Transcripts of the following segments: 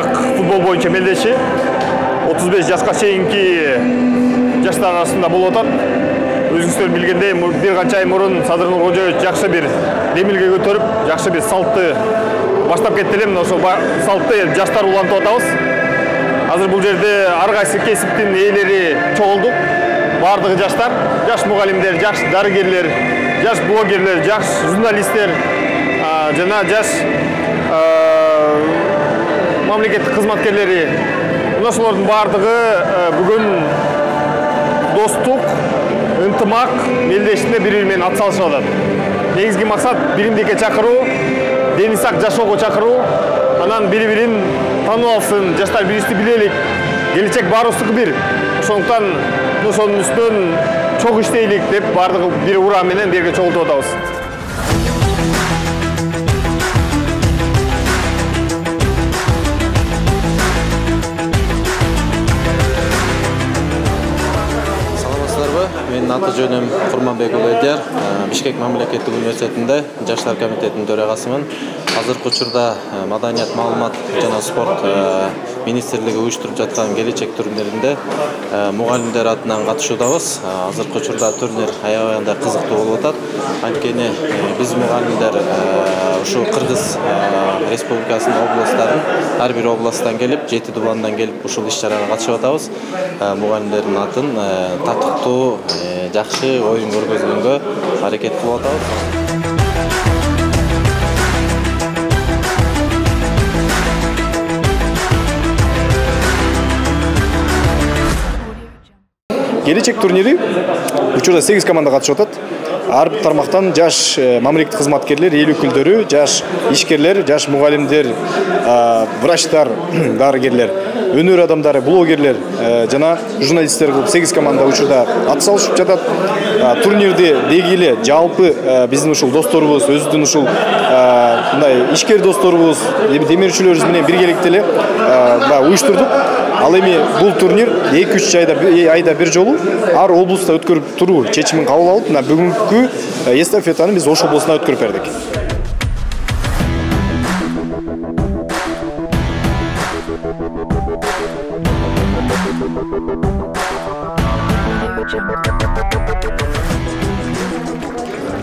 ынтымақ футбол бойынша мелдеши 35 жасқа чейинки жаштар арасында болуп атат. Өзүңүздөр билгендей, бир канча ай мурун Садыр Нуркожоевич жакшы бир демилге көтөрүп, жакшы бир салтты баштап кетти эле. Мына ошол салтты жаштар улантып атабыз. Азыр бул жерде ар кайсы кесиптин ээлери чогулдук. Бардыгы жаштар, жаш мугалимдер, жаш дарыгерлер, жаш блогерлер, жаш журналисттер, жана жаш мамлекеттик кызматкерлери. Мына ошолордун бардыгы бүгүн достук, ынтымак мелдешинде бири-бири менен ат салышып атат. Негизги максат биримдикке чакыруу, дени сак жашоого чакыруу, анан бири-бирин танып алсын, жаштар бирибизди билелик, келечек баарыбыздыкы бир. Ошондуктан ошонун үстүнөн чогуу иштейлик деп бардыгы бир ураа менен берге чогултуп атабыз. Мен аты жөнүм Курманбек Элдияр, Бишкек мамлекеттик университетинде жаштар комитетинин төрагасымын. Азыркы учурда Маданият, маалымат жана спорт министрлиги уюштуруп жаткан келечек турниринде мугалимдер атынан катышуудабыз. Азыркы учурда турнир аябай кызыктуу болуп атат. Анткени биз мугалимдер ушу Кыргыз Республикасынын областтарын, ар бир областтан келип, 7 дубандан келип ушул иш-чарага катышып атабыз. Мугалимдердин атын татыктуу, жакшы оюн көргөзгөнгө аракет кылып атабыз. Келечек турнири учурда 8 команда катышып атат. Ар бир тармактан жаш мамлекеттик кызматкерлер, эл өкүлдөрү, жаш ишкерлер, жаш мугалимдер, врачтар, дарыгерлер, өнөр адамдары, блогерлер жана журналисттер кылып 8 команда учурда ат салышып жатат. Турнирди дегиле жалпы биздин ушул досторубуз, өзүбүздүн ушул мындай ишкер досторубуз, демирчүлөрүбүз менен биргеликте эле уюштурдук. Ал эми бул турнир 2-3 айда бир жолу ар облуста өткөрүп туруу чечимин кабыл алып, мына бүгүнкү эстафетаны биз Ош облусуна өткөрүп бердик.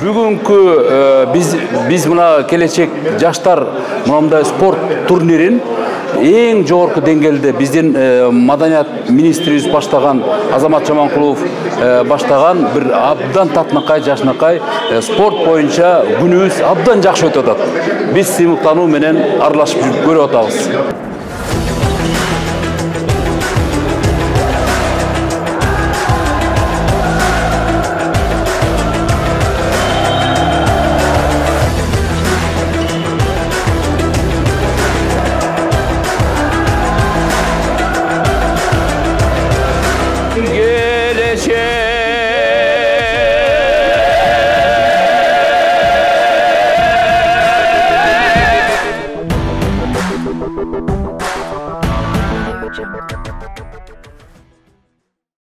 Бүгүнкү биз мына келечек жаштар мындай спорт турнирин эң жогорку деңгээлде биздин маданият министрибиз баштаган Азамат Жаманкулов баштаган бир абдан татынакай, жашынакай спорт боюнча күнүбүз абдан жакшы өтүп атат. Биз сыймыктануу менен аралашып жүрүп көрүп атабыз.